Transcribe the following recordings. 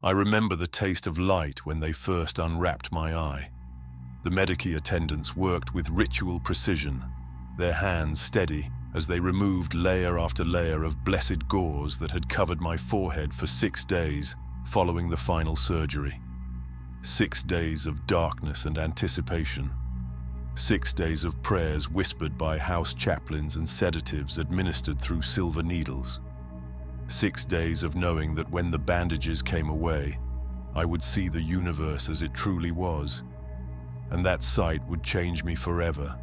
I remember the taste of light when they first unwrapped my eye. The medici attendants worked with ritual precision, their hands steady as they removed layer after layer of blessed gauze that had covered my forehead for 6 days following the final surgery. 6 days of darkness and anticipation. 6 days of prayers whispered by house chaplains and sedatives administered through silver needles. 6 days of knowing that when the bandages came away, I would see the universe as it truly was, and that sight would change me forever.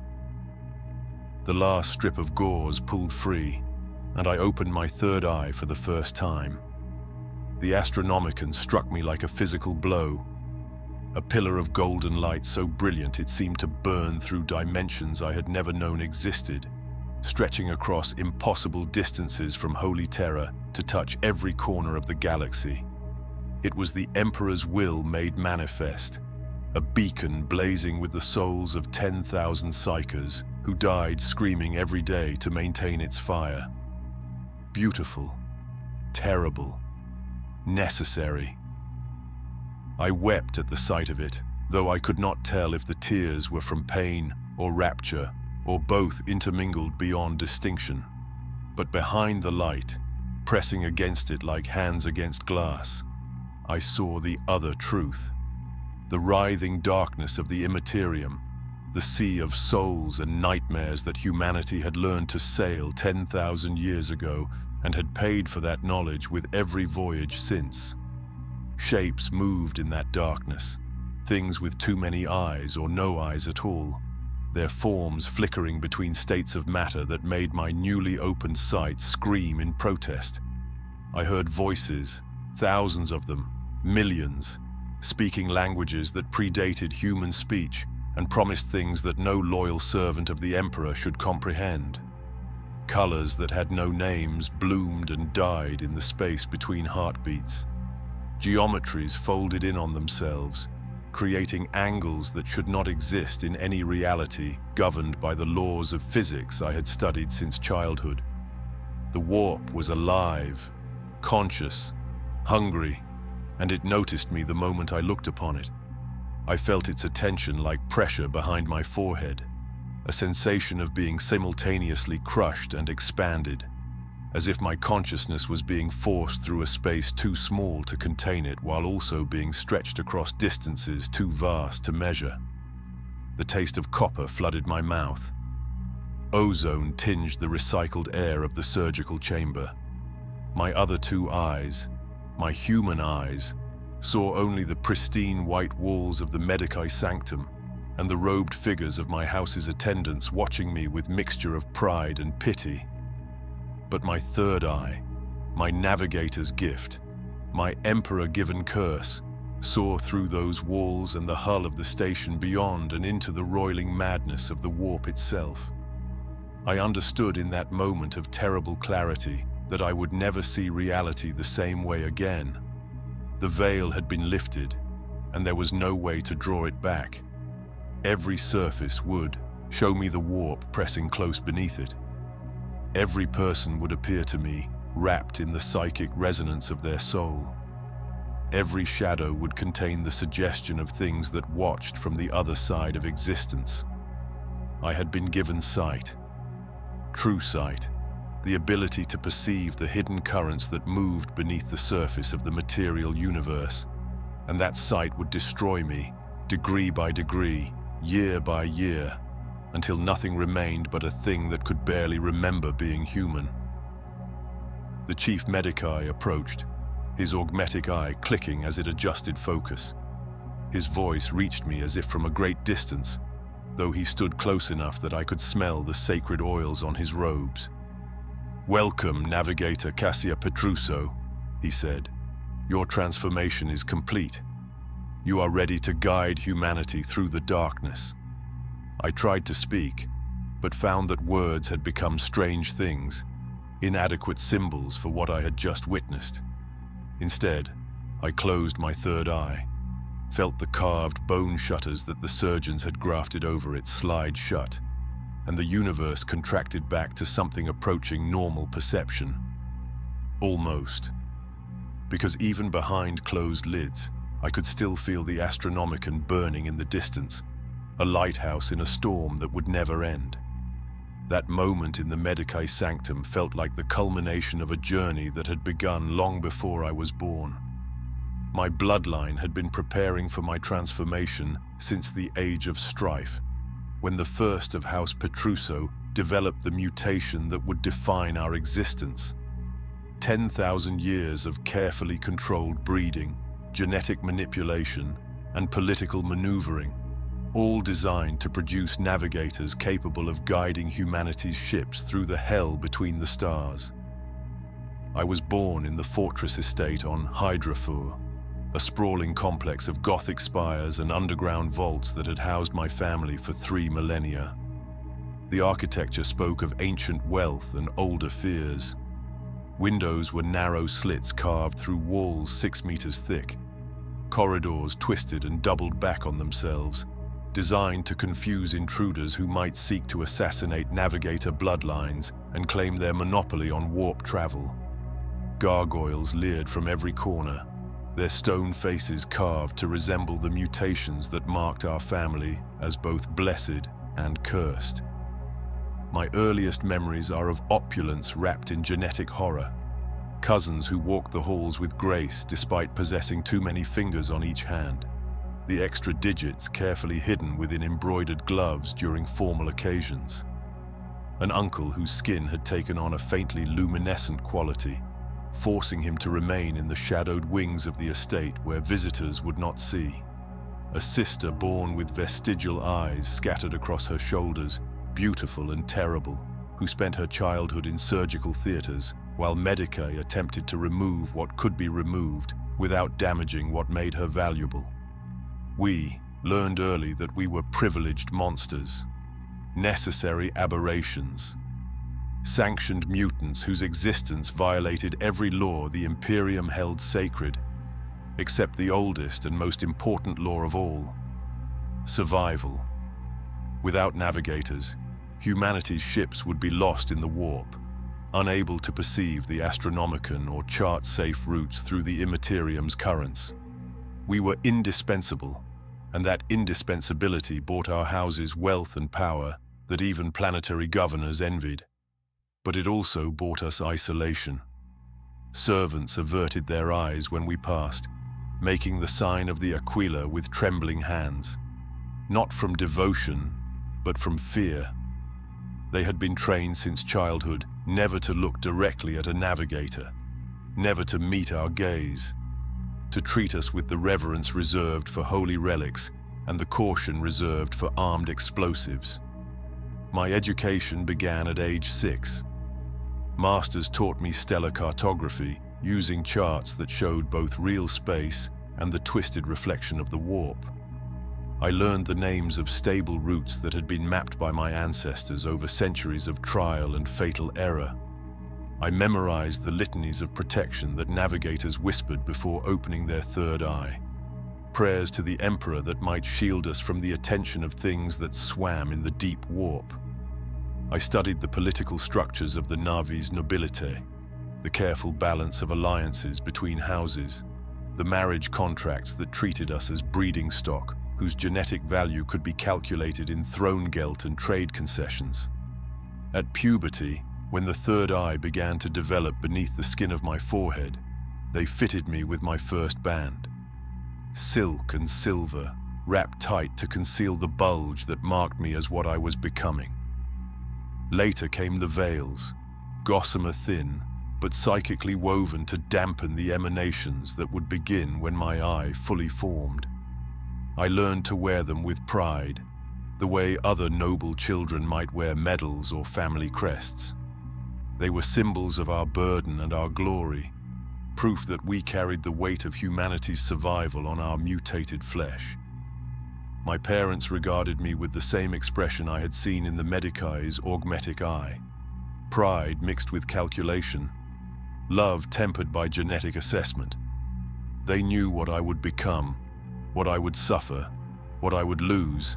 The last strip of gauze pulled free, and I opened my third eye for the first time. The Astronomicon struck me like a physical blow, a pillar of golden light so brilliant it seemed to burn through dimensions I had never known existed, stretching across impossible distances from holy terror to touch every corner of the galaxy. It was the Emperor's will made manifest, a beacon blazing with the souls of 10,000 psychers who died screaming every day to maintain its fire. Beautiful, terrible, necessary. I wept at the sight of it, though I could not tell if the tears were from pain or rapture, or both intermingled beyond distinction. But behind the light, pressing against it like hands against glass, I saw the other truth. The writhing darkness of the immaterium, the sea of souls and nightmares that humanity had learned to sail 10,000 years ago and had paid for that knowledge with every voyage since. Shapes moved in that darkness, things with too many eyes or no eyes at all, their forms flickering between states of matter that made my newly opened sight scream in protest. I heard voices, thousands of them, millions, speaking languages that predated human speech and promised things that no loyal servant of the Emperor should comprehend. Colors that had no names bloomed and died in the space between heartbeats. Geometries folded in on themselves, creating angles that should not exist in any reality governed by the laws of physics I had studied since childhood. The warp was alive, conscious, hungry, and it noticed me the moment I looked upon it. I felt its attention like pressure behind my forehead, a sensation of being simultaneously crushed and expanded, as if my consciousness was being forced through a space too small to contain it while also being stretched across distances too vast to measure. The taste of copper flooded my mouth. Ozone tinged the recycled air of the surgical chamber. My other two eyes, my human eyes, saw only the pristine white walls of the medici sanctum and the robed figures of my house's attendants watching me with mixture of pride and pity. But my third eye, my navigator's gift, my emperor-given curse, saw through those walls and the hull of the station beyond and into the roiling madness of the warp itself. I understood in that moment of terrible clarity that I would never see reality the same way again. The veil had been lifted, and there was no way to draw it back. Every surface would show me the warp pressing close beneath it. Every person would appear to me wrapped in the psychic resonance of their soul. Every shadow would contain the suggestion of things that watched from the other side of existence. I had been given sight, true sight, the ability to perceive the hidden currents that moved beneath the surface of the material universe, and that sight would destroy me, degree by degree, year by year, until nothing remained but a thing that could barely remember being human. The chief medici approached, his augmetic eye clicking as it adjusted focus. His voice reached me as if from a great distance, though he stood close enough that I could smell the sacred oils on his robes. "Welcome, Navigator Cassia Petruso," he said. "Your transformation is complete. You are ready to guide humanity through the darkness." I tried to speak, but found that words had become strange things, inadequate symbols for what I had just witnessed. Instead, I closed my third eye, felt the carved bone shutters that the surgeons had grafted over it slide shut, and the universe contracted back to something approaching normal perception. Almost. because even behind closed lids, I could still feel the Astronomicon burning in the distance, a lighthouse in a storm that would never end. That moment in the Medicae Sanctum felt like the culmination of a journey that had begun long before I was born. My bloodline had been preparing for my transformation since the Age of Strife, when the first of House Petruso developed the mutation that would define our existence. 10,000 years of carefully controlled breeding, genetic manipulation, and political maneuvering, all designed to produce navigators capable of guiding humanity's ships through the hell between the stars. I was born in the fortress estate on Hydrafor, a sprawling complex of Gothic spires and underground vaults that had housed my family for 3 millennia. The architecture spoke of ancient wealth and older fears. Windows were narrow slits carved through walls 6 meters thick, corridors twisted and doubled back on themselves, designed to confuse intruders who might seek to assassinate Navigator bloodlines and claim their monopoly on warp travel. Gargoyles leered from every corner, their stone faces carved to resemble the mutations that marked our family as both blessed and cursed. My earliest memories are of opulence wrapped in genetic horror, cousins who walked the halls with grace despite possessing too many fingers on each hand, the extra digits carefully hidden within embroidered gloves during formal occasions. An uncle whose skin had taken on a faintly luminescent quality, forcing him to remain in the shadowed wings of the estate where visitors would not see. A sister born with vestigial eyes scattered across her shoulders, beautiful and terrible, who spent her childhood in surgical theaters, while Medicae attempted to remove what could be removed without damaging what made her valuable. We learned early that we were privileged monsters, necessary aberrations, sanctioned mutants whose existence violated every law the Imperium held sacred, except the oldest and most important law of all: survival. Without navigators, humanity's ships would be lost in the warp, unable to perceive the Astronomicon or chart safe routes through the Immaterium's currents. We were indispensable, and that indispensability bought our houses wealth and power that even planetary governors envied. But it also bought us isolation. Servants averted their eyes when we passed, making the sign of the Aquila with trembling hands, not from devotion, but from fear. They had been trained since childhood never to look directly at a navigator, never to meet our gaze, to treat us with the reverence reserved for holy relics and the caution reserved for armed explosives. My education began at age 6. Masters taught me stellar cartography, using charts that showed both real space and the twisted reflection of the warp. I learned the names of stable routes that had been mapped by my ancestors over centuries of trial and fatal error. I memorized the litanies of protection that navigators whispered before opening their third eye, prayers to the Emperor that might shield us from the attention of things that swam in the deep warp. I studied the political structures of the Navi's nobilite, the careful balance of alliances between houses, the marriage contracts that treated us as breeding stock, whose genetic value could be calculated in throne gelt and trade concessions. At puberty, when the third eye began to develop beneath the skin of my forehead, they fitted me with my first band. Silk and silver, wrapped tight to conceal the bulge that marked me as what I was becoming. Later came the veils, gossamer thin, but psychically woven to dampen the emanations that would begin when my eye fully formed. I learned to wear them with pride, the way other noble children might wear medals or family crests. They were symbols of our burden and our glory, proof that we carried the weight of humanity's survival on our mutated flesh. My parents regarded me with the same expression I had seen in the Medicae's augmetic eye: pride mixed with calculation, love tempered by genetic assessment. They knew what I would become, what I would suffer, what I would lose.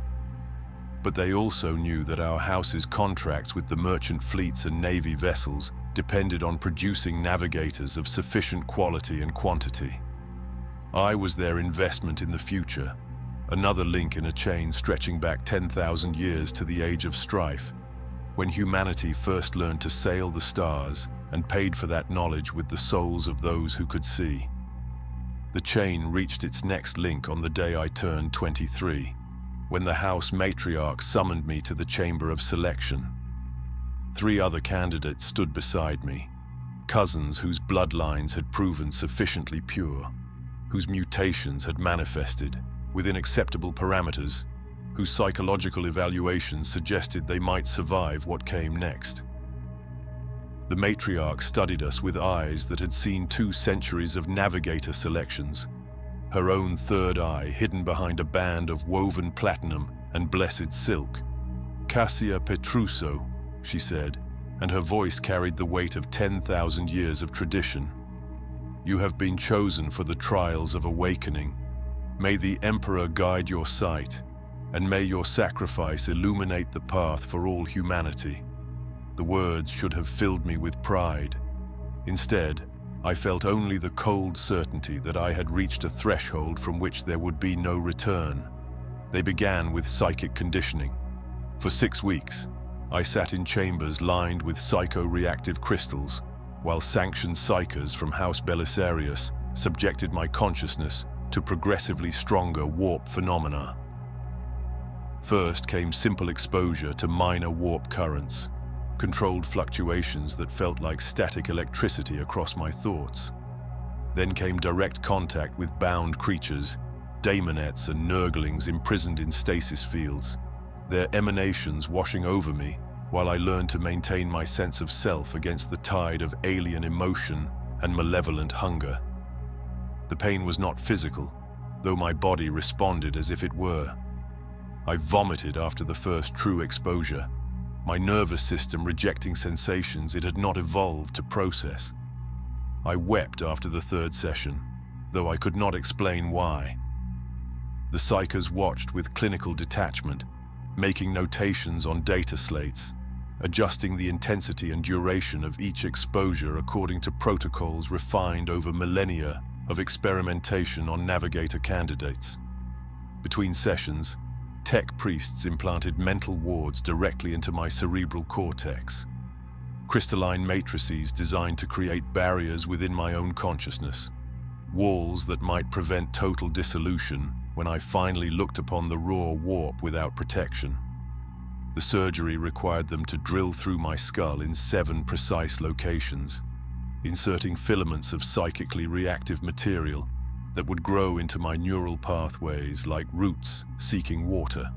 But they also knew that our house's contracts with the merchant fleets and navy vessels depended on producing navigators of sufficient quality and quantity. I was their investment in the future, another link in a chain stretching back 10,000 years to the Age of Strife, when humanity first learned to sail the stars and paid for that knowledge with the souls of those who could see. The chain reached its next link on the day I turned 23, when the house matriarch summoned me to the chamber of selection. 3 other candidates stood beside me, cousins whose bloodlines had proven sufficiently pure, whose mutations had manifested within acceptable parameters, whose psychological evaluations suggested they might survive what came next. The matriarch studied us with eyes that had seen 2 centuries of navigator selections, her own third eye hidden behind a band of woven platinum and blessed silk. "Cassia Petruso," she said, and her voice carried the weight of 10,000 years of tradition. "You have been chosen for the trials of awakening. May the Emperor guide your sight, and may your sacrifice illuminate the path for all humanity." The words should have filled me with pride. Instead, I felt only the cold certainty that I had reached a threshold from which there would be no return. They began with psychic conditioning. For 6 weeks, I sat in chambers lined with psycho-reactive crystals, while sanctioned psychers from House Belisarius subjected my consciousness to progressively stronger warp phenomena. First came simple exposure to minor warp currents, controlled fluctuations that felt like static electricity across my thoughts. Then came direct contact with bound creatures, daemonettes and nurglings imprisoned in stasis fields, their emanations washing over me while I learned to maintain my sense of self against the tide of alien emotion and malevolent hunger. The pain was not physical, though my body responded as if it were. I vomited after the first true exposure, my nervous system rejecting sensations it had not evolved to process. I wept after the 3rd session, though I could not explain why. The psychers watched with clinical detachment, making notations on data slates, adjusting the intensity and duration of each exposure according to protocols refined over millennia of experimentation on navigator candidates. Between sessions, tech priests implanted mental wards directly into my cerebral cortex, crystalline matrices designed to create barriers within my own consciousness, walls that might prevent total dissolution when I finally looked upon the raw warp without protection. The surgery required them to drill through my skull in 7 precise locations, inserting filaments of psychically reactive material that would grow into my neural pathways like roots seeking water.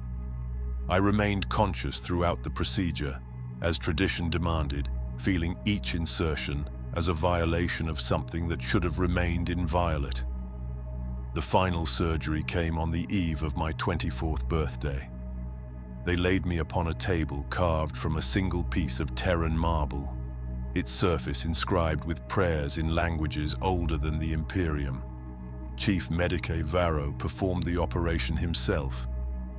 I remained conscious throughout the procedure, as tradition demanded, feeling each insertion as a violation of something that should have remained inviolate. The final surgery came on the eve of my 24th birthday. They laid me upon a table carved from a single piece of Terran marble, its surface inscribed with prayers in languages older than the Imperium. Chief Medicae Varro performed the operation himself,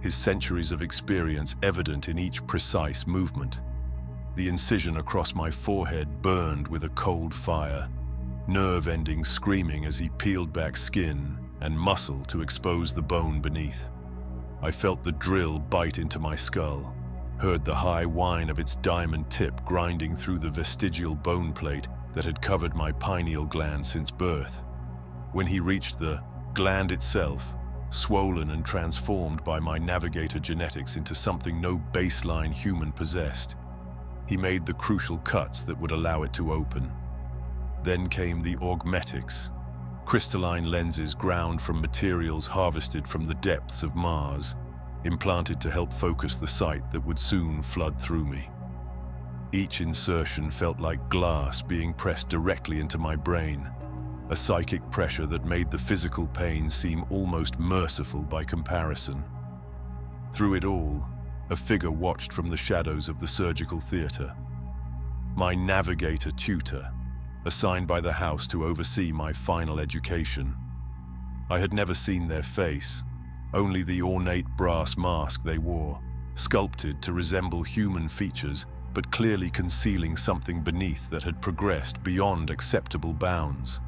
his centuries of experience evident in each precise movement. The incision across my forehead burned with a cold fire, nerve endings screaming as he peeled back skin and muscle to expose the bone beneath. I felt the drill bite into my skull, heard the high whine of its diamond tip grinding through the vestigial bone plate that had covered my pineal gland since birth. When he reached the gland itself, swollen and transformed by my navigator genetics into something no baseline human possessed, he made the crucial cuts that would allow it to open. Then came the augmetics, crystalline lenses ground from materials harvested from the depths of Mars, implanted to help focus the sight that would soon flood through me. Each insertion felt like glass being pressed directly into my brain, a psychic pressure that made the physical pain seem almost merciful by comparison. Through it all, a figure watched from the shadows of the surgical theater. My navigator tutor, assigned by the house to oversee my final education. I had never seen their face, only the ornate brass mask they wore, sculpted to resemble human features but clearly concealing something beneath that had progressed beyond acceptable bounds.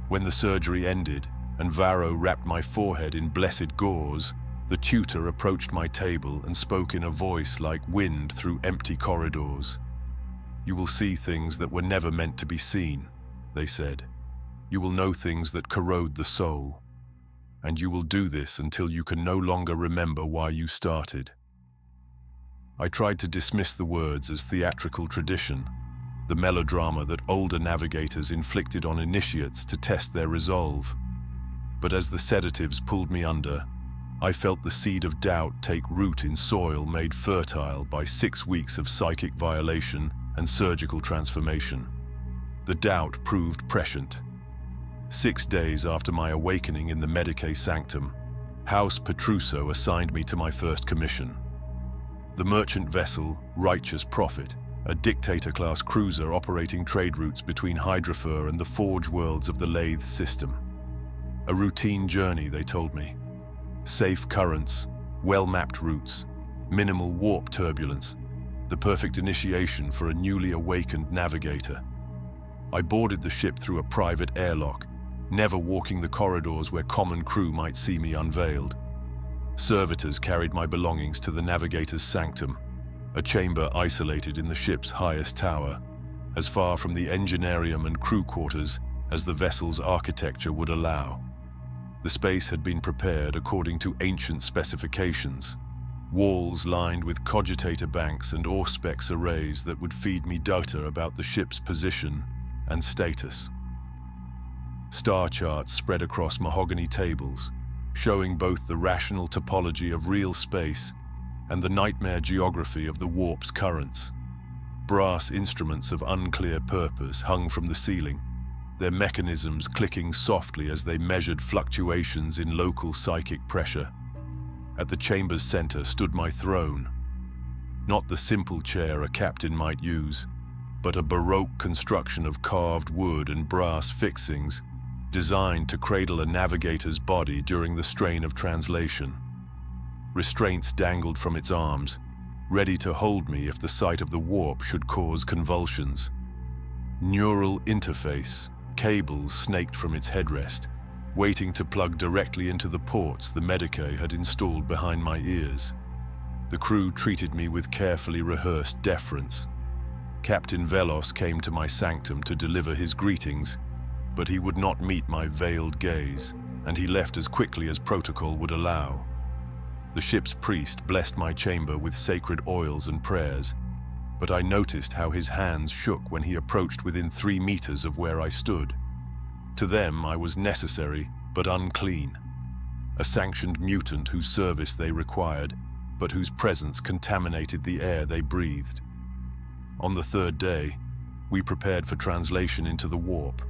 When the surgery ended and Varro wrapped my forehead in blessed gauze, the tutor approached my table and spoke in a voice like wind through empty corridors. "You will see things that were never meant to be seen," they said. "You will know things that corrode the soul. And you will do this until you can no longer remember why you started." I tried to dismiss the words as theatrical tradition, the melodrama that older navigators inflicted on initiates to test their resolve. But as the sedatives pulled me under, I felt the seed of doubt take root in soil made fertile by 6 weeks of psychic violation and surgical transformation. The doubt proved prescient. 6 days after my awakening in the Medicae Sanctum, House Petruso assigned me to my first commission. The merchant vessel Righteous Prophet, a dictator-class cruiser operating trade routes between Hydrafur and the forge worlds of the Lathe system. A routine journey, they told me. Safe currents, well-mapped routes, minimal warp turbulence, the perfect initiation for a newly awakened navigator. I boarded the ship through a private airlock, never walking the corridors where common crew might see me unveiled. Servitors carried my belongings to the Navigator's Sanctum, a chamber isolated in the ship's highest tower, as far from the engineerium and crew quarters as the vessel's architecture would allow. The space had been prepared according to ancient specifications, walls lined with cogitator banks and auspex arrays that would feed me data about the ship's position and status. Star charts spread across mahogany tables, showing both the rational topology of real space and the nightmare geography of the warp's currents. Brass instruments of unclear purpose hung from the ceiling, their mechanisms clicking softly as they measured fluctuations in local psychic pressure. At the chamber's center stood my throne, not the simple chair a captain might use, but a Baroque construction of carved wood and brass fixings designed to cradle a navigator's body during the strain of translation. Restraints dangled from its arms, ready to hold me if the sight of the warp should cause convulsions. Neural interface, cables snaked from its headrest, waiting to plug directly into the ports the Medicae had installed behind my ears. The crew treated me with carefully rehearsed deference. Captain Velos came to my sanctum to deliver his greetings, but he would not meet my veiled gaze, and he left as quickly as protocol would allow. The ship's priest blessed my chamber with sacred oils and prayers, but I noticed how his hands shook when he approached within 3 meters of where I stood. To them, I was necessary, but unclean. A sanctioned mutant whose service they required, but whose presence contaminated the air they breathed. On the 3rd day, we prepared for translation into the warp.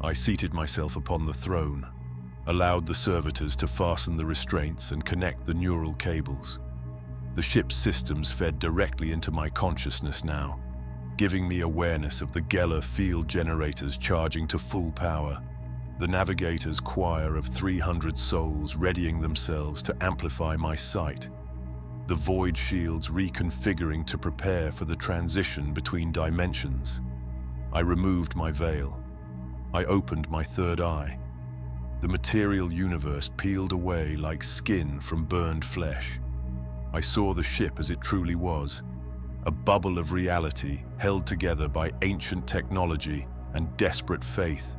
I seated myself upon the throne, allowed the servitors to fasten the restraints and connect the neural cables. The ship's systems fed directly into my consciousness now, giving me awareness of the Geller field generators charging to full power, the Navigator's choir of 300 souls readying themselves to amplify my sight, the void shields reconfiguring to prepare for the transition between dimensions. I removed my veil. I opened my 3rd eye. The material universe peeled away like skin from burned flesh. I saw the ship as it truly was, a bubble of reality held together by ancient technology and desperate faith.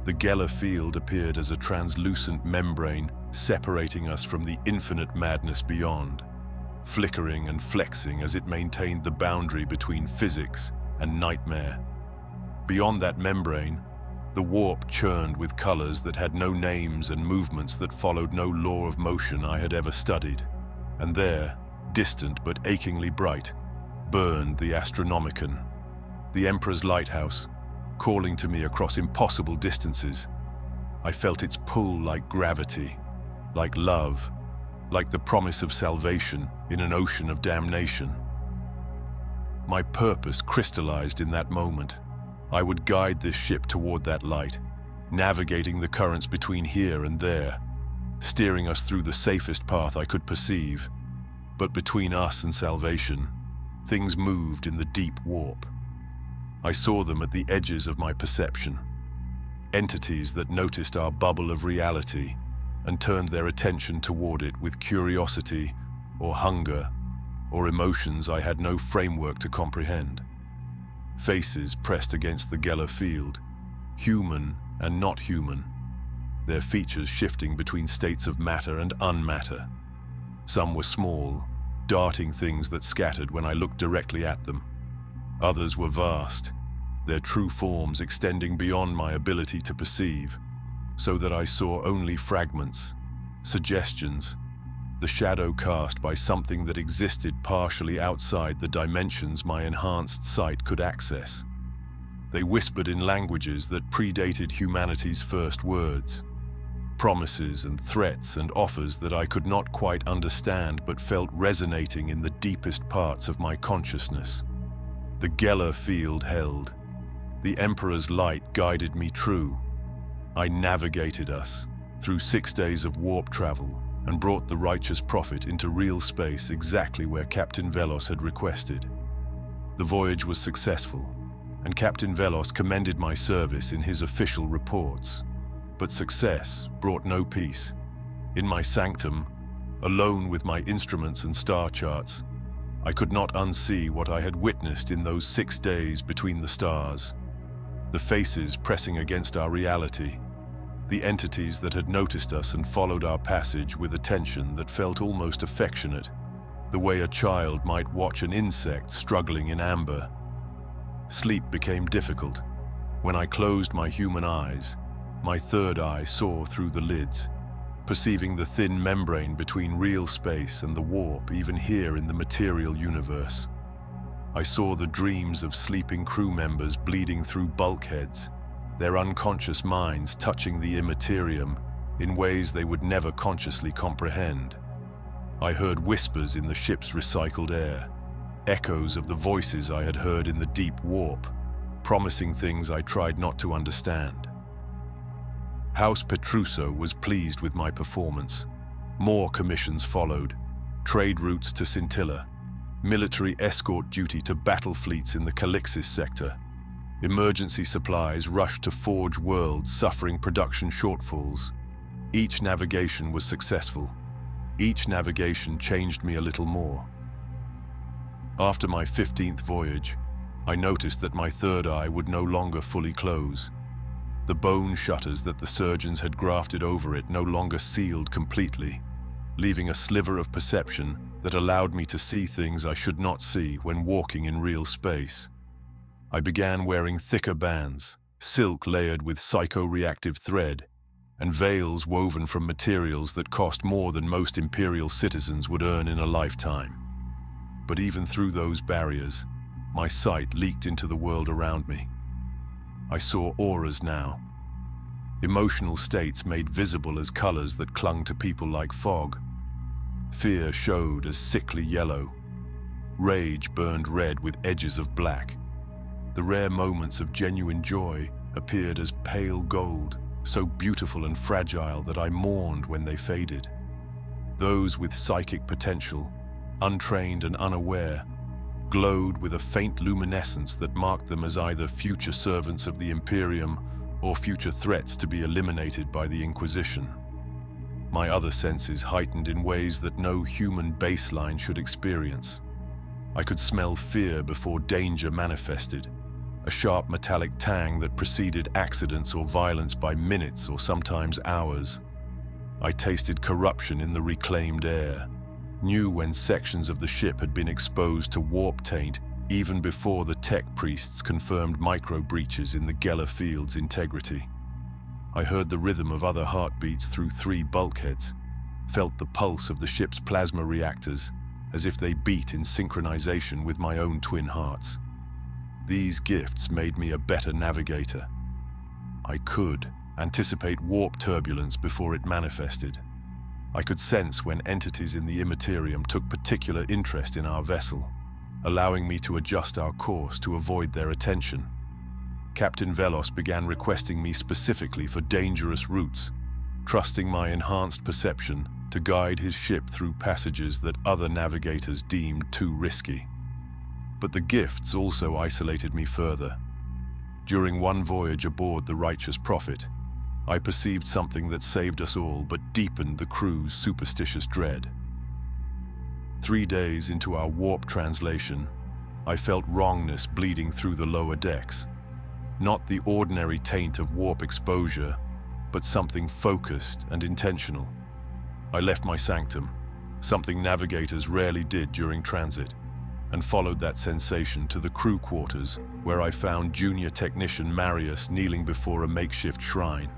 The Geller field appeared as a translucent membrane separating us from the infinite madness beyond, flickering and flexing as it maintained the boundary between physics and nightmare. Beyond that membrane, the warp churned with colors that had no names and movements that followed no law of motion I had ever studied. And there, distant but achingly bright, burned the Astronomicon, the Emperor's lighthouse, calling to me across impossible distances. I felt its pull like gravity, like love, like the promise of salvation in an ocean of damnation. My purpose crystallized in that moment. I would guide this ship toward that light, navigating the currents between here and there, steering us through the safest path I could perceive. But between us and salvation, Things moved in the deep warp. I saw them at the edges of my perception. Entities that noticed our bubble of reality and turned their attention toward it with curiosity or hunger or emotions I had no framework to comprehend. Faces pressed against the Geller field, human and not human, their features shifting between states of matter and unmatter. Some were small, darting things that scattered when I looked directly at them. Others were vast, their true forms extending beyond my ability to perceive, so that I saw only fragments, suggestions, the shadow cast by something that existed partially outside the dimensions my enhanced sight could access. They whispered in languages that predated humanity's first words, promises and threats and offers that I could not quite understand but felt resonating in the deepest parts of my consciousness. The Geller field held. The Emperor's light guided me true. I navigated us through 6 days of warp travel and brought the righteous prophet into real space exactly where Captain Velos had requested. The voyage was successful, and Captain Velos commended my service in his official reports. But success brought no peace. In my sanctum, alone with my instruments and star charts, I could not unsee what I had witnessed in those 6 days between the stars. The faces pressing against our reality, the entities that had noticed us and followed our passage with attention that felt almost affectionate, the way a child might watch an insect struggling in amber. Sleep became difficult. When I closed my human eyes, my third eye saw through the lids, perceiving the thin membrane between real space and the warp even here in the material universe. I saw the dreams of sleeping crew members bleeding through bulkheads, their unconscious minds touching the immaterium in ways they would never consciously comprehend. I heard whispers in the ship's recycled air, echoes of the voices I had heard in the deep warp, promising things I tried not to understand. House Petruso was pleased with my performance. More commissions followed, trade routes to Scintilla, military escort duty to battle fleets in the Calixis sector. Emergency supplies rushed to Forge worlds suffering production shortfalls. Each navigation was successful. Each navigation changed me a little more. After my 15th voyage, I noticed that my third eye would no longer fully close. The bone shutters that the surgeons had grafted over it no longer sealed completely, leaving a sliver of perception that allowed me to see things I should not see when walking in real space. I began wearing thicker bands, silk layered with psychoreactive thread, and veils woven from materials that cost more than most imperial citizens would earn in a lifetime. But even through those barriers, my sight leaked into the world around me. I saw auras now, emotional states made visible as colors that clung to people like fog. Fear showed as sickly yellow. Rage burned red with edges of black. The rare moments of genuine joy appeared as pale gold, so beautiful and fragile that I mourned when they faded. Those with psychic potential, untrained and unaware, glowed with a faint luminescence that marked them as either future servants of the Imperium or future threats to be eliminated by the Inquisition. My other senses heightened in ways that no human baseline should experience. I could smell fear before danger manifested, a sharp metallic tang that preceded accidents or violence by minutes or sometimes hours. I tasted corruption in the reclaimed air, knew when sections of the ship had been exposed to warp taint even before the tech priests confirmed micro-breaches in the Geller field's integrity. I heard the rhythm of other heartbeats through 3 bulkheads, felt the pulse of the ship's plasma reactors as if they beat in synchronization with my own twin hearts. These gifts made me a better navigator. I could anticipate warp turbulence before it manifested. I could sense when entities in the immaterium took particular interest in our vessel, allowing me to adjust our course to avoid their attention. Captain Velos began requesting me specifically for dangerous routes, trusting my enhanced perception to guide his ship through passages that other navigators deemed too risky. But the gifts also isolated me further. During one voyage aboard the Righteous Prophet, I perceived something that saved us all but deepened the crew's superstitious dread. 3 days into our warp translation, I felt wrongness bleeding through the lower decks. Not the ordinary taint of warp exposure, but something focused and intentional. I left my sanctum, something navigators rarely did during transit, and followed that sensation to the crew quarters, where I found junior technician Marius kneeling before a makeshift shrine.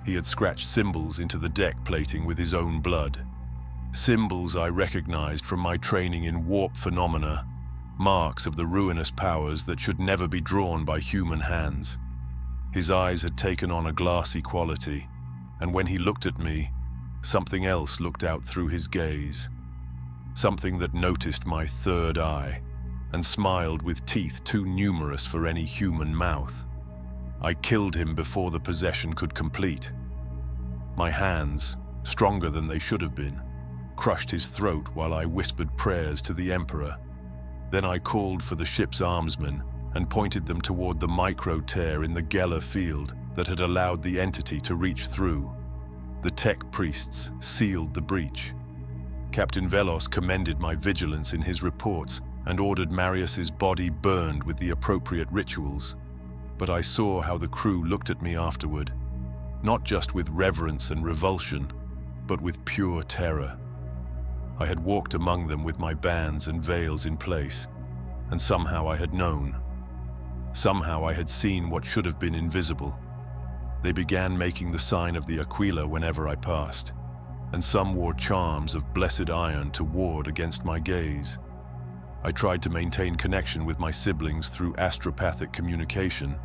He had scratched symbols into the deck plating with his own blood. Symbols I recognized from my training in warp phenomena, marks of the ruinous powers that should never be drawn by human hands. His eyes had taken on a glassy quality, and when he looked at me, something else looked out through his gaze. Something that noticed my third eye, and smiled with teeth too numerous for any human mouth. I killed him before the possession could complete. My hands, stronger than they should have been, crushed his throat while I whispered prayers to the Emperor. Then I called for the ship's armsmen and pointed them toward the micro-tear in the Geller field that had allowed the entity to reach through. The tech priests sealed the breach. Captain Velos commended my vigilance in his reports and ordered Marius's body burned with the appropriate rituals. But I saw how the crew looked at me afterward, not just with reverence and revulsion, but with pure terror. I had walked among them with my bands and veils in place, and somehow I had known. Somehow I had seen what should have been invisible. They began making the sign of the Aquila whenever I passed, and some wore charms of blessed iron to ward against my gaze. I tried to maintain connection with my siblings through astropathic communication,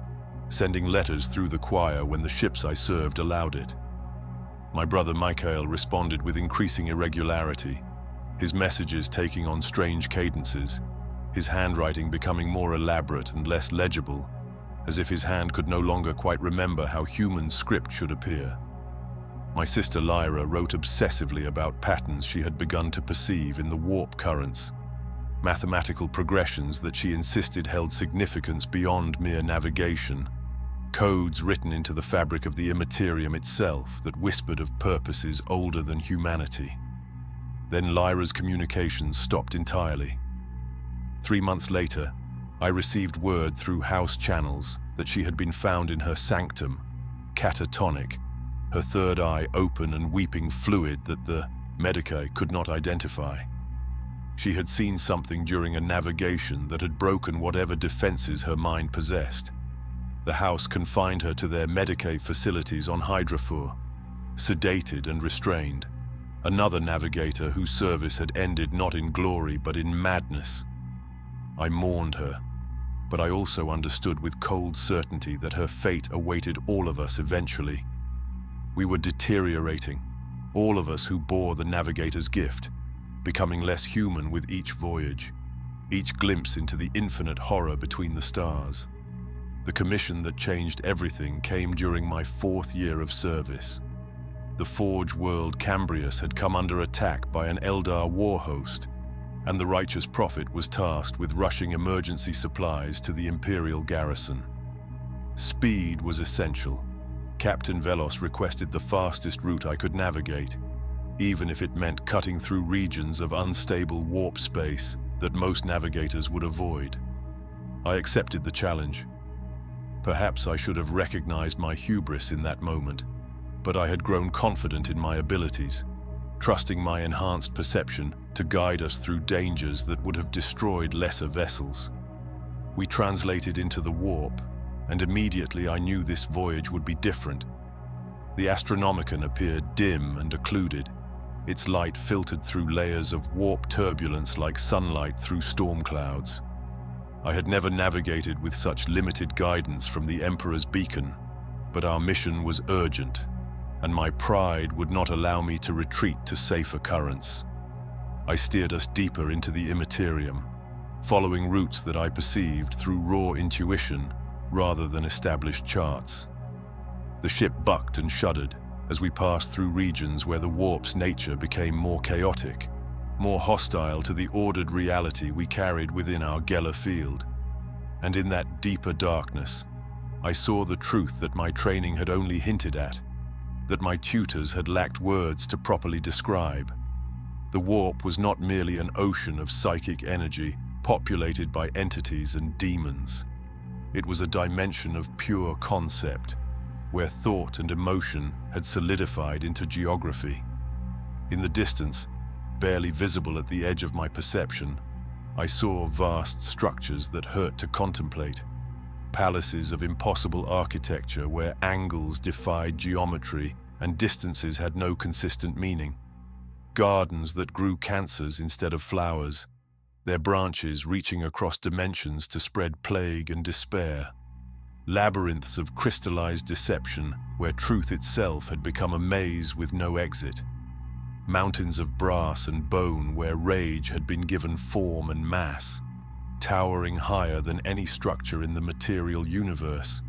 sending letters through the choir when the ships I served allowed it. My brother Michael responded with increasing irregularity, his messages taking on strange cadences, his handwriting becoming more elaborate and less legible, as if his hand could no longer quite remember how human script should appear. My sister Lyra wrote obsessively about patterns she had begun to perceive in the warp currents, mathematical progressions that she insisted held significance beyond mere navigation, codes written into the fabric of the immaterium itself that whispered of purposes older than humanity. Then Lyra's communications stopped entirely. 3 months later, I received word through house channels that she had been found in her sanctum, catatonic, her third eye open and weeping fluid that the Medicae could not identify. She had seen something during a navigation that had broken whatever defenses her mind possessed. The house confined her to their Medicae facilities on Hydrafor, sedated and restrained. Another navigator whose service had ended not in glory but in madness. I mourned her, but I also understood with cold certainty that her fate awaited all of us eventually. We were deteriorating, all of us who bore the navigator's gift, becoming less human with each voyage, each glimpse into the infinite horror between the stars. The commission that changed everything came during my 4th year of service. The Forge world Cambrius had come under attack by an Eldar war host, and the Righteous Prophet was tasked with rushing emergency supplies to the Imperial garrison. Speed was essential. Captain Velos requested the fastest route I could navigate, even if it meant cutting through regions of unstable warp space that most navigators would avoid. I accepted the challenge. Perhaps I should have recognized my hubris in that moment, but I had grown confident in my abilities, trusting my enhanced perception to guide us through dangers that would have destroyed lesser vessels. We translated into the warp, and immediately I knew this voyage would be different. The Astronomicon appeared dim and occluded, its light filtered through layers of warp turbulence like sunlight through storm clouds. I had never navigated with such limited guidance from the Emperor's beacon, but our mission was urgent, and my pride would not allow me to retreat to safer currents. I steered us deeper into the immaterium, following routes that I perceived through raw intuition rather than established charts. The ship bucked and shuddered as we passed through regions where the warp's nature became more chaotic, more hostile to the ordered reality we carried within our Geller field. And in that deeper darkness, I saw the truth that my training had only hinted at, that my tutors had lacked words to properly describe. The warp was not merely an ocean of psychic energy populated by entities and demons. It was a dimension of pure concept, where thought and emotion had solidified into geography. In the distance, barely visible at the edge of my perception, I saw vast structures that hurt to contemplate. Palaces of impossible architecture where angles defied geometry and distances had no consistent meaning. Gardens that grew cancers instead of flowers, their branches reaching across dimensions to spread plague and despair. Labyrinths of crystallized deception where truth itself had become a maze with no exit. Mountains of brass and bone where rage had been given form and mass, towering higher than any structure in the material universe.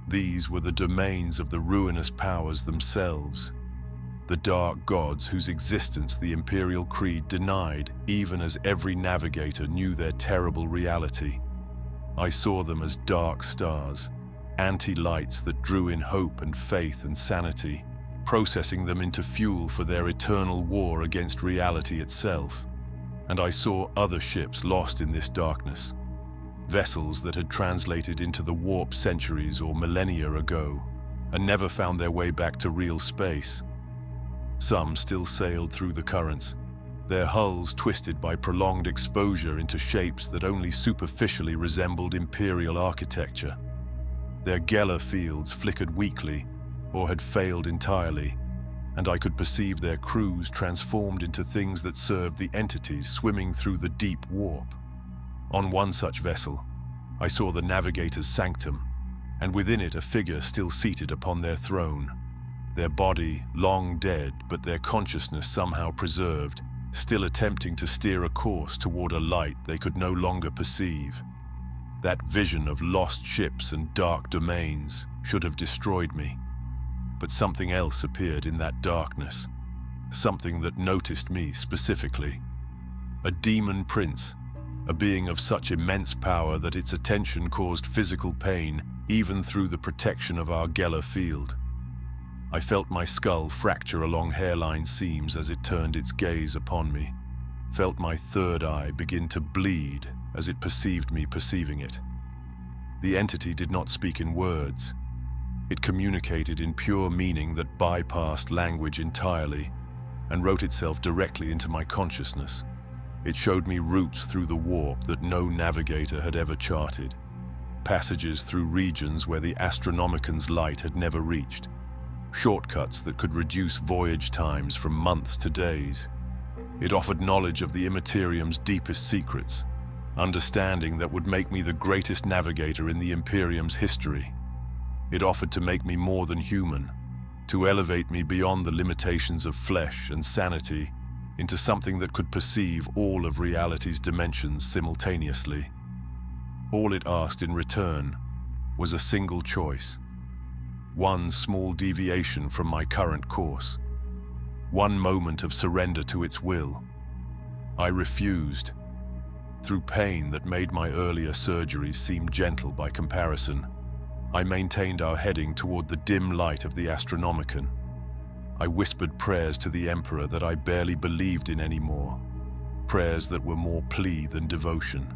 These were the domains of the ruinous powers themselves, the dark gods whose existence the Imperial Creed denied, even as every navigator knew their terrible reality. I saw them as dark stars, anti-lights that drew in hope and faith and sanity, processing them into fuel for their eternal war against reality itself. And I saw other ships lost in this darkness, vessels that had translated into the warp centuries or millennia ago and never found their way back to real space. Some still sailed through the currents, their hulls twisted by prolonged exposure into shapes that only superficially resembled Imperial architecture. Their Geller fields flickered weakly or had failed entirely, and I could perceive their crews transformed into things that served the entities swimming through the deep warp. On one such vessel, I saw the Navigator's sanctum, and within it a figure still seated upon their throne, their body long dead but their consciousness somehow preserved, still attempting to steer a course toward a light they could no longer perceive. That vision of lost ships and dark domains should have destroyed me. But something else appeared in that darkness, something that noticed me specifically. A demon prince, a being of such immense power that its attention caused physical pain even through the protection of our Geller field. I felt my skull fracture along hairline seams as it turned its gaze upon me, felt my third eye begin to bleed as it perceived me perceiving it. The entity did not speak in words. It communicated in pure meaning that bypassed language entirely and wrote itself directly into my consciousness. It showed me routes through the warp that no navigator had ever charted, passages through regions where the Astronomican's light had never reached, shortcuts that could reduce voyage times from months to days. It offered knowledge of the Immaterium's deepest secrets, understanding that would make me the greatest navigator in the Imperium's history. It offered to make me more than human, to elevate me beyond the limitations of flesh and sanity into something that could perceive all of reality's dimensions simultaneously. All it asked in return was a single choice. One small deviation from my current course. One moment of surrender to its will. I refused. Through pain that made my earlier surgeries seem gentle by comparison, I maintained our heading toward the dim light of the Astronomican. I whispered prayers to the Emperor that I barely believed in anymore, prayers that were more plea than devotion.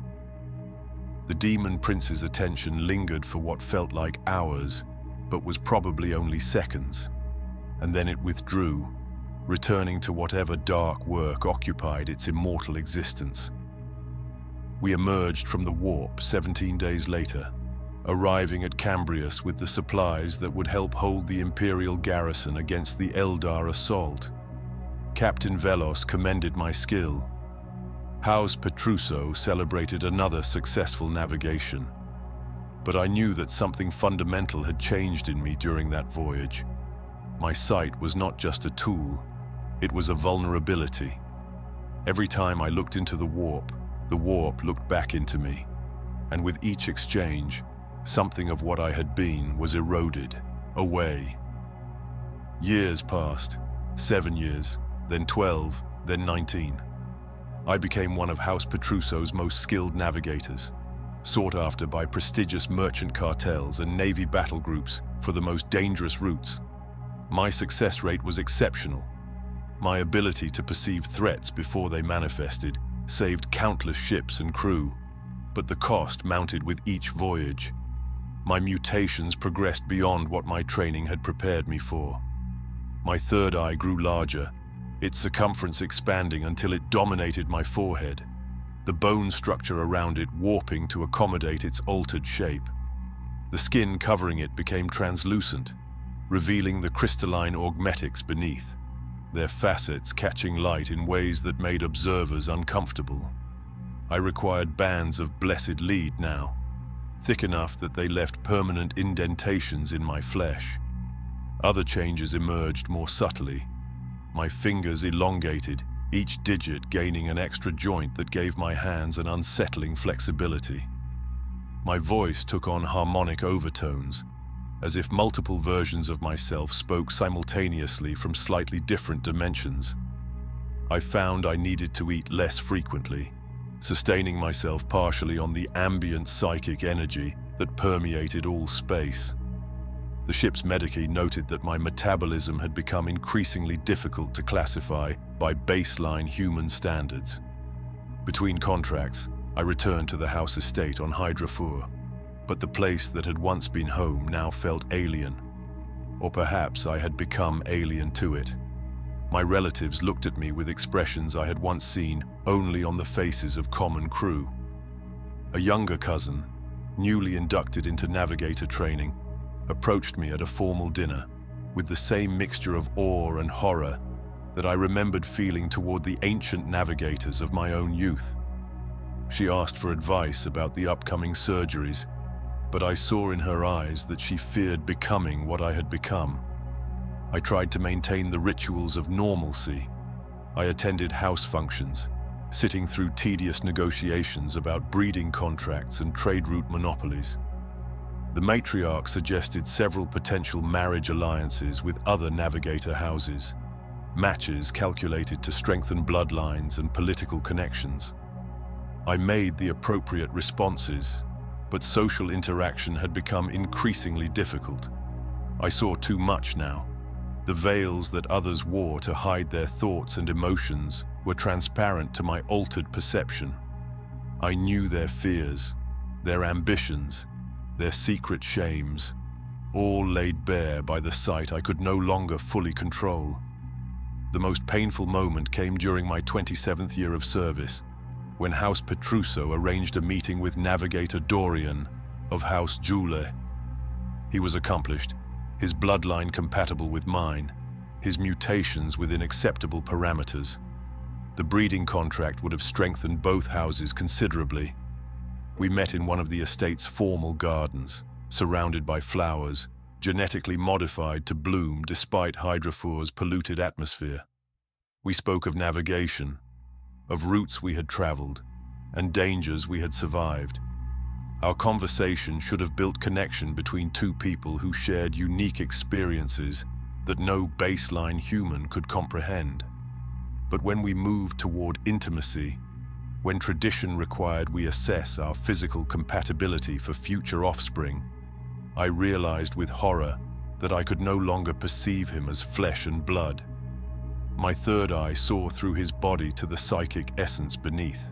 The demon prince's attention lingered for what felt like hours, but was probably only seconds, and then it withdrew, returning to whatever dark work occupied its immortal existence. We emerged from the warp 17 days later, arriving at Cambrius with the supplies that would help hold the Imperial garrison against the Eldar assault. Captain Velos commended my skill. House Petruso celebrated another successful navigation. But I knew that something fundamental had changed in me during that voyage. My sight was not just a tool, it was a vulnerability. Every time I looked into the warp looked back into me, and with each exchange, something of what I had been was eroded away. Years passed, 7 years, then 12, then 19. I became one of House Petrusso's most skilled navigators, sought after by prestigious merchant cartels and navy battle groups for the most dangerous routes. My success rate was exceptional. My ability to perceive threats before they manifested saved countless ships and crew, but the cost mounted with each voyage. My mutations progressed beyond what my training had prepared me for. My third eye grew larger, its circumference expanding until it dominated my forehead, the bone structure around it warping to accommodate its altered shape. The skin covering it became translucent, revealing the crystalline augmetics beneath, their facets catching light in ways that made observers uncomfortable. I required bands of blessed lead now, thick enough that they left permanent indentations in my flesh. Other changes emerged more subtly. My fingers elongated, each digit gaining an extra joint that gave my hands an unsettling flexibility. My voice took on harmonic overtones, as if multiple versions of myself spoke simultaneously from slightly different dimensions. I found I needed to eat less frequently, sustaining myself partially on the ambient psychic energy that permeated all space. The ship's medici noted that my metabolism had become increasingly difficult to classify by baseline human standards. Between contracts, I returned to the house estate on Hydra 4, but the place that had once been home now felt alien. Or perhaps I had become alien to it. My relatives looked at me with expressions I had once seen only on the faces of common crew. A younger cousin, newly inducted into Navigator training, approached me at a formal dinner with the same mixture of awe and horror that I remembered feeling toward the ancient navigators of my own youth. She asked for advice about the upcoming surgeries, but I saw in her eyes that she feared becoming what I had become. I tried to maintain the rituals of normalcy. I attended house functions, sitting through tedious negotiations about breeding contracts and trade route monopolies. The matriarch suggested several potential marriage alliances with other Navigator houses, matches calculated to strengthen bloodlines and political connections. I made the appropriate responses, but social interaction had become increasingly difficult. I saw too much now. The veils that others wore to hide their thoughts and emotions were transparent to my altered perception. I knew their fears, their ambitions, their secret shames, all laid bare by the sight I could no longer fully control. The most painful moment came during my 27th year of service, when House Petrusso arranged a meeting with Navigator Dorian of House Jule. He was accomplished, his bloodline compatible with mine, his mutations within acceptable parameters. The breeding contract would have strengthened both houses considerably. We met in one of the estate's formal gardens, surrounded by flowers, genetically modified to bloom despite Hydra 4's polluted atmosphere. We spoke of navigation, of routes we had traveled, and dangers we had survived. Our conversation should have built connection between two people who shared unique experiences that no baseline human could comprehend. But when we moved toward intimacy, when tradition required we assess our physical compatibility for future offspring, I realized with horror that I could no longer perceive him as flesh and blood. My third eye saw through his body to the psychic essence beneath.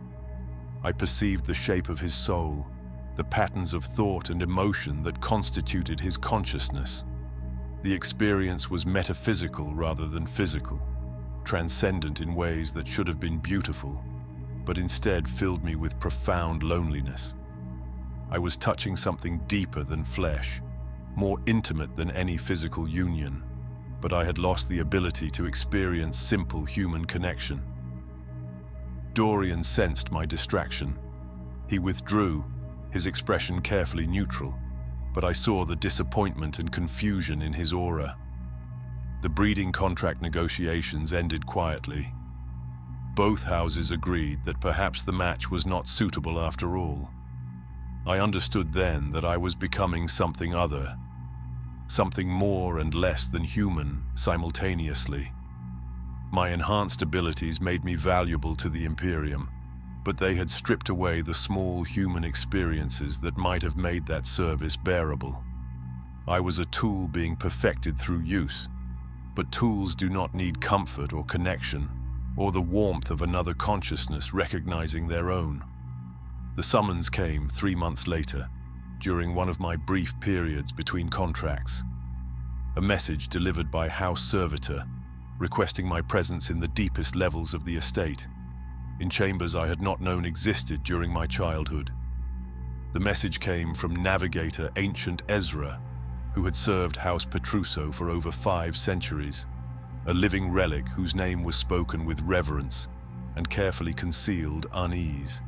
I perceived the shape of his soul, the patterns of thought and emotion that constituted his consciousness. The experience was metaphysical rather than physical, transcendent in ways that should have been beautiful, but instead filled me with profound loneliness. I was touching something deeper than flesh, more intimate than any physical union, but I had lost the ability to experience simple human connection. Dorian sensed my distraction. He withdrew, his expression carefully neutral, but I saw the disappointment and confusion in his aura. The breeding contract negotiations ended quietly. Both houses agreed that perhaps the match was not suitable after all. I understood then that I was becoming something other, something more and less than human simultaneously. My enhanced abilities made me valuable to the Imperium, but they had stripped away the small human experiences that might have made that service bearable. I was a tool being perfected through use, but tools do not need comfort or connection, or the warmth of another consciousness recognizing their own. The summons came 3 months later, during one of my brief periods between contracts. A message delivered by House Servitor, requesting my presence in the deepest levels of the estate, in chambers I had not known existed during my childhood. The message came from Navigator Ancient Ezra, who had served House Petruso for over 5 centuries, a living relic whose name was spoken with reverence and carefully concealed unease.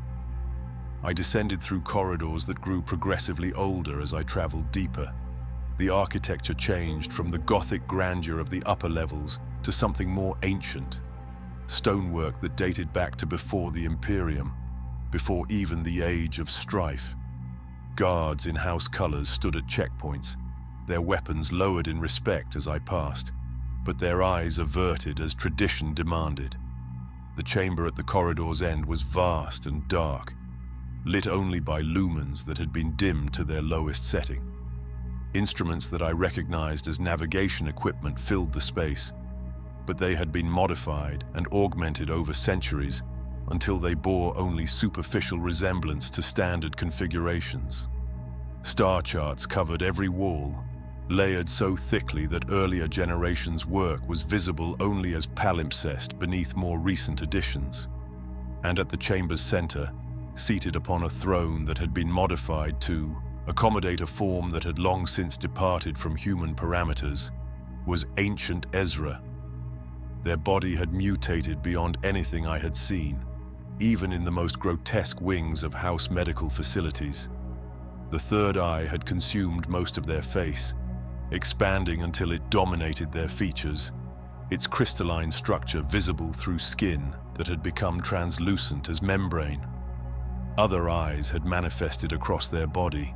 I descended through corridors that grew progressively older as I traveled deeper. The architecture changed from the Gothic grandeur of the upper levels to something more ancient, stonework that dated back to before the Imperium, before even the Age of Strife. Guards in house colors stood at checkpoints, their weapons lowered in respect as I passed, but their eyes averted as tradition demanded. The chamber at the corridor's end was vast and dark, lit only by lumens that had been dimmed to their lowest setting. Instruments that I recognized as navigation equipment filled the space, but they had been modified and augmented over centuries until they bore only superficial resemblance to standard configurations. Star charts covered every wall, layered so thickly that earlier generations' work was visible only as palimpsest beneath more recent additions. And at the chamber's center, seated upon a throne that had been modified to accommodate a form that had long since departed from human parameters, was Ancient Ezra. Their body had mutated beyond anything I had seen, even in the most grotesque wings of house medical facilities. The third eye had consumed most of their face, expanding until it dominated their features, its crystalline structure visible through skin that had become translucent as membrane. Other eyes had manifested across their body,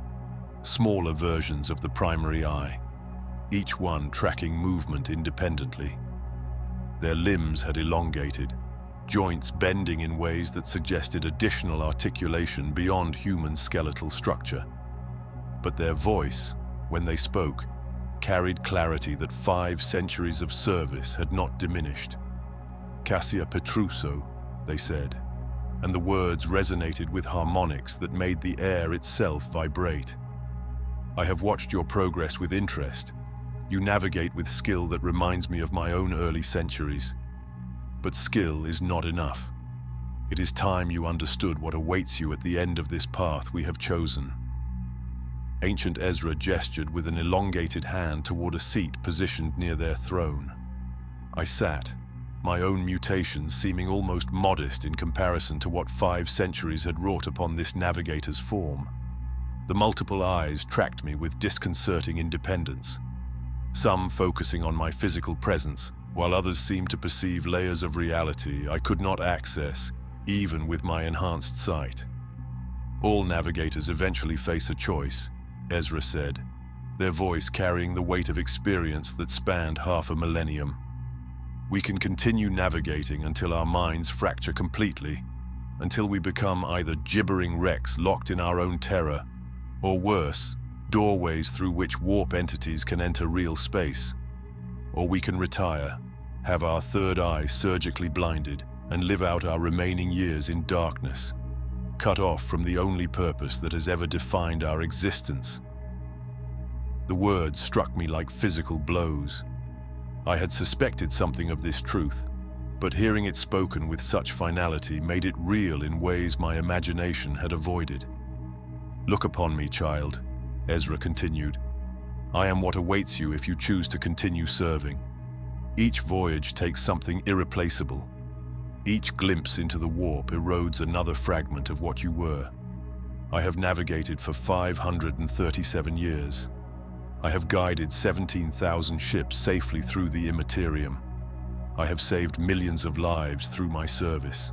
smaller versions of the primary eye, each one tracking movement independently. Their limbs had elongated, joints bending in ways that suggested additional articulation beyond human skeletal structure. But their voice, when they spoke, carried clarity that 5 centuries of service had not diminished. Cassia Petruso, they said, and the words resonated with harmonics that made the air itself vibrate. I have watched your progress with interest. You navigate with skill that reminds me of my own early centuries. But skill is not enough. It is time you understood what awaits you at the end of this path we have chosen. Ancient Ezra gestured with an elongated hand toward a seat positioned near their throne. I sat, my own mutations seeming almost modest in comparison to what 5 centuries had wrought upon this navigator's form. The multiple eyes tracked me with disconcerting independence, some focusing on my physical presence, while others seemed to perceive layers of reality I could not access, even with my enhanced sight. All navigators eventually face a choice, Ezra said, their voice carrying the weight of experience that spanned half a millennium. We can continue navigating until our minds fracture completely, until we become either gibbering wrecks locked in our own terror, or worse, doorways through which warp entities can enter real space. Or we can retire, have our third eye surgically blinded, and live out our remaining years in darkness, cut off from the only purpose that has ever defined our existence. The words struck me like physical blows. I had suspected something of this truth, but hearing it spoken with such finality made it real in ways my imagination had avoided. Look upon me, child, Ezra continued. I am what awaits you if you choose to continue serving. Each voyage takes something irreplaceable. Each glimpse into the warp erodes another fragment of what you were. I have navigated for 537 years. I have guided 17,000 ships safely through the immaterium. I have saved millions of lives through my service.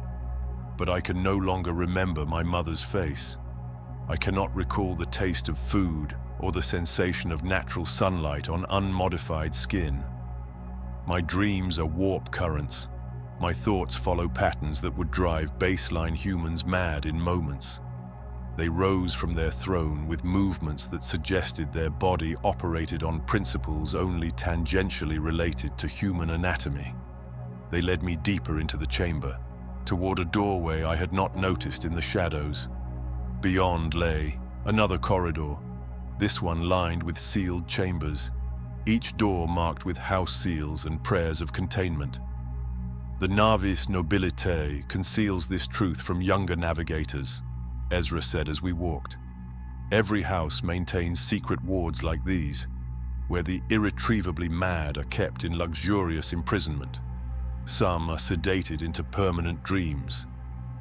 But I can no longer remember my mother's face. I cannot recall the taste of food or the sensation of natural sunlight on unmodified skin. My dreams are warp currents, My thoughts follow patterns that would drive baseline humans mad in moments. They rose from their throne with movements that suggested their body operated on principles only tangentially related to human anatomy. They led me deeper into the chamber, toward a doorway I had not noticed in the shadows. Beyond lay another corridor, this one lined with sealed chambers, each door marked with house seals and prayers of containment. The Navis Nobilitae conceals this truth from younger navigators, Ezra said as we walked. Every house maintains secret wards like these, where the irretrievably mad are kept in luxurious imprisonment. Some are sedated into permanent dreams.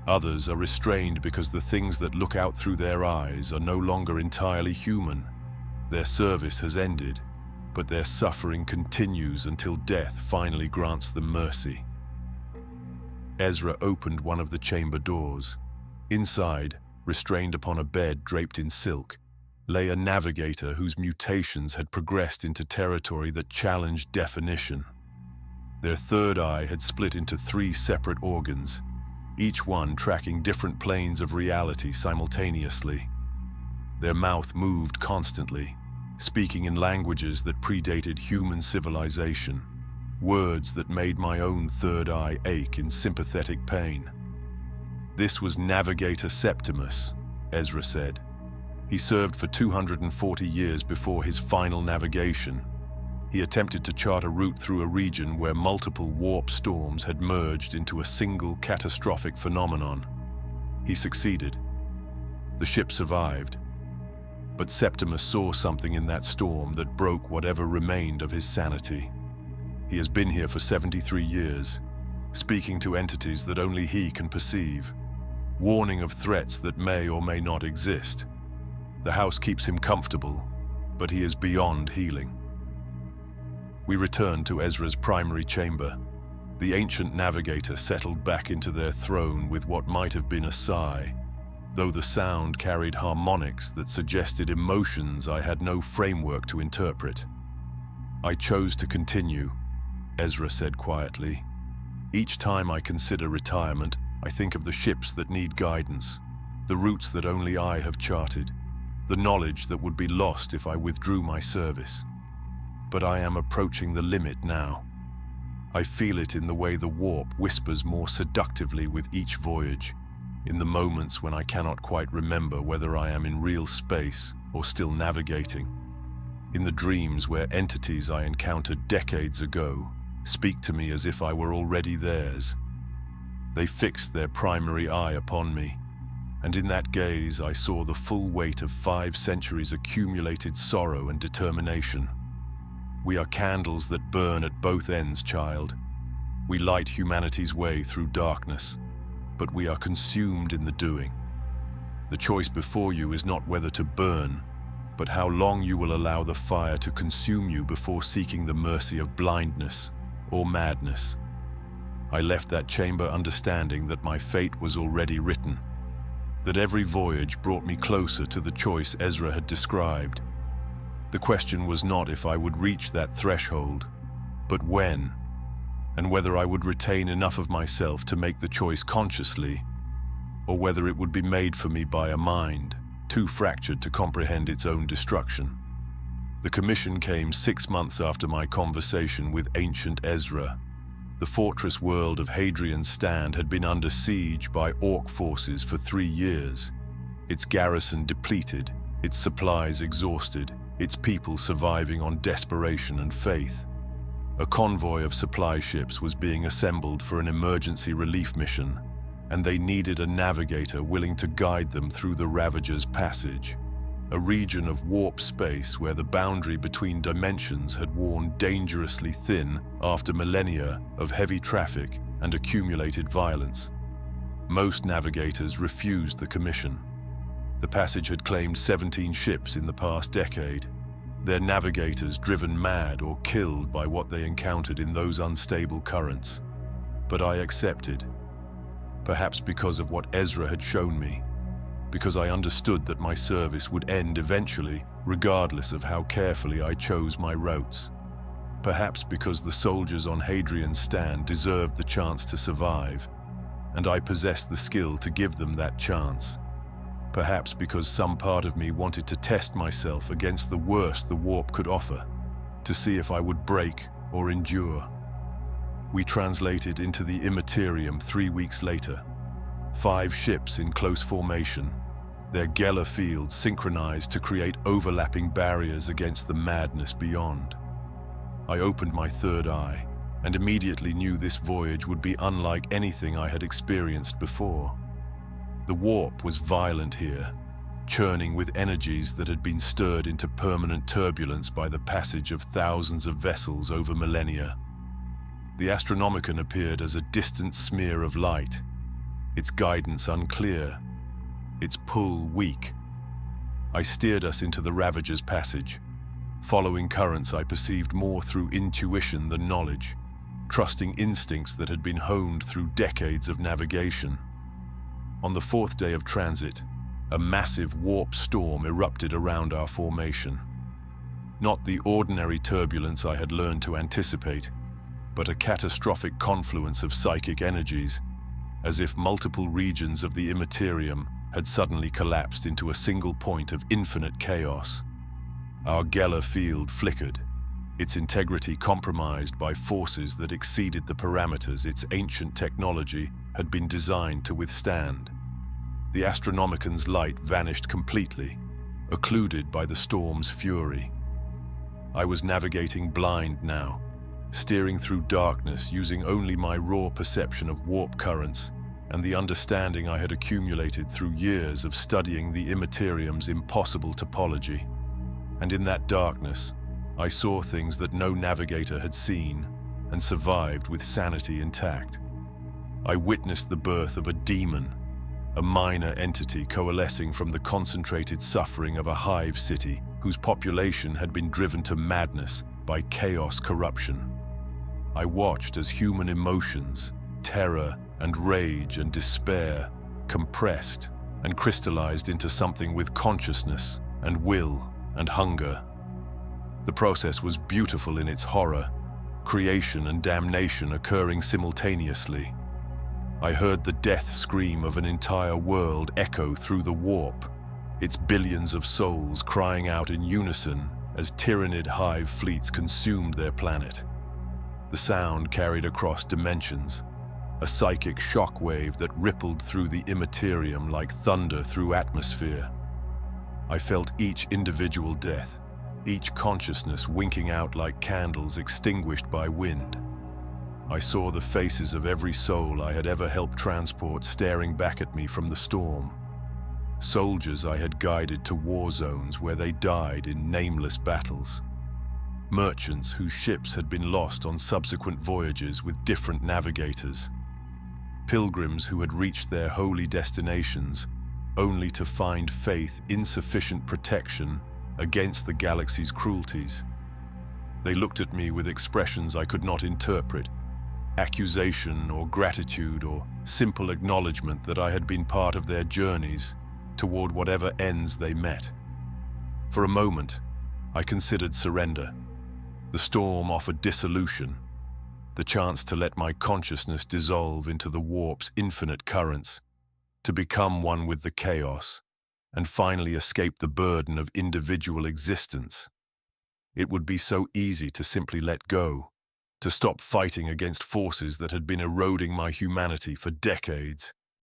Others are restrained because the things that look out through their eyes are no longer entirely human. Their service has ended, but their suffering continues until death finally grants them mercy. Ezra opened one of the chamber doors. Inside, restrained upon a bed draped in silk, lay a navigator whose mutations had progressed into territory that challenged definition. Their third eye had split into 3 separate organs, each one tracking different planes of reality simultaneously. Their mouth moved constantly, speaking in languages that predated human civilization, words that made my own third eye ache in sympathetic pain. This was Navigator Septimus, Ezra said. He served for 240 years before his final navigation. He attempted to chart a route through a region where multiple warp storms had merged into a single catastrophic phenomenon. He succeeded. The ship survived. But Septimus saw something in that storm that broke whatever remained of his sanity. He has been here for 73 years, speaking to entities that only he can perceive, warning of threats that may or may not exist. The house keeps him comfortable, but he is beyond healing. We returned to Ezra's primary chamber. The ancient navigator settled back into their throne with what might have been a sigh, though the sound carried harmonics that suggested emotions I had no framework to interpret. I chose to continue, Ezra said quietly. Each time I consider retirement, I think of the ships that need guidance, the routes that only I have charted, the knowledge that would be lost if I withdrew my service. But I am approaching the limit now. I feel it in the way the warp whispers more seductively with each voyage, in the moments when I cannot quite remember whether I am in real space or still navigating, in the dreams where entities I encountered decades ago speak to me as if I were already theirs. They fixed their primary eye upon me, and in that gaze I saw the full weight of 5 centuries accumulated sorrow and determination. We are candles that burn at both ends, child. We light humanity's way through darkness, but we are consumed in the doing. The choice before you is not whether to burn, but how long you will allow the fire to consume you before seeking the mercy of blindness or madness. I left that chamber understanding that my fate was already written, that every voyage brought me closer to the choice Ezra had described. The question was not if I would reach that threshold, but when, and whether I would retain enough of myself to make the choice consciously, or whether it would be made for me by a mind too fractured to comprehend its own destruction. The commission came 6 months after my conversation with ancient Ezra. The fortress world of Hadrian's Stand had been under siege by Orc forces for 3 years, its garrison depleted, its supplies exhausted, its people surviving on desperation and faith. A convoy of supply ships was being assembled for an emergency relief mission, and they needed a navigator willing to guide them through the Ravager's Passage, a region of warp space where the boundary between dimensions had worn dangerously thin after millennia of heavy traffic and accumulated violence. Most navigators refused the commission. The passage had claimed 17 ships in the past decade, their navigators driven mad or killed by what they encountered in those unstable currents. But I accepted, perhaps because of what Ezra had shown me, because I understood that my service would end eventually, regardless of how carefully I chose my routes. Perhaps because the soldiers on Hadrian's stand deserved the chance to survive, and I possessed the skill to give them that chance. Perhaps because some part of me wanted to test myself against the worst the warp could offer, to see if I would break or endure. We translated into the Immaterium 3 weeks later. 5 ships in close formation, their Geller fields synchronized to create overlapping barriers against the madness beyond. I opened my third eye and immediately knew this voyage would be unlike anything I had experienced before. The warp was violent here, churning with energies that had been stirred into permanent turbulence by the passage of thousands of vessels over millennia. The Astronomicon appeared as a distant smear of light, its guidance unclear, its pull weak. I steered us into the Ravager's passage. Following currents I perceived more through intuition than knowledge, trusting instincts that had been honed through decades of navigation. On the 4th day of transit, a massive warp storm erupted around our formation. Not the ordinary turbulence I had learned to anticipate, but a catastrophic confluence of psychic energies, as if multiple regions of the Immaterium had suddenly collapsed into a single point of infinite chaos. Our Geller field flickered, its integrity compromised by forces that exceeded the parameters its ancient technology had been designed to withstand. The Astronomicon's light vanished completely, occluded by the storm's fury. I was navigating blind now, steering through darkness using only my raw perception of warp currents and the understanding I had accumulated through years of studying the Immaterium's impossible topology. And in that darkness, I saw things that no navigator had seen and survived with sanity intact. I witnessed the birth of a demon, a minor entity coalescing from the concentrated suffering of a hive city whose population had been driven to madness by chaos corruption. I watched as human emotions, terror and rage and despair, compressed and crystallized into something with consciousness and will and hunger. The process was beautiful in its horror, creation and damnation occurring simultaneously. I heard the death scream of an entire world echo through the warp, its billions of souls crying out in unison as tyrannid hive fleets consumed their planet. The sound carried across dimensions, a psychic shockwave that rippled through the Immaterium like thunder through atmosphere. I felt each individual death, each consciousness winking out like candles extinguished by wind. I saw the faces of every soul I had ever helped transport staring back at me from the storm. Soldiers I had guided to war zones where they died in nameless battles. Merchants whose ships had been lost on subsequent voyages with different navigators. Pilgrims who had reached their holy destinations only to find faith insufficient protection against the galaxy's cruelties. They looked at me with expressions I could not interpret, accusation or gratitude or simple acknowledgement that I had been part of their journeys toward whatever ends they met. For a moment, I considered surrender. The storm offered dissolution, the chance to let my consciousness dissolve into the warp's infinite currents, to become one with the chaos, and finally escape the burden of individual existence. It would be so easy to simply let go, to stop fighting against forces that had been eroding my humanity for decades.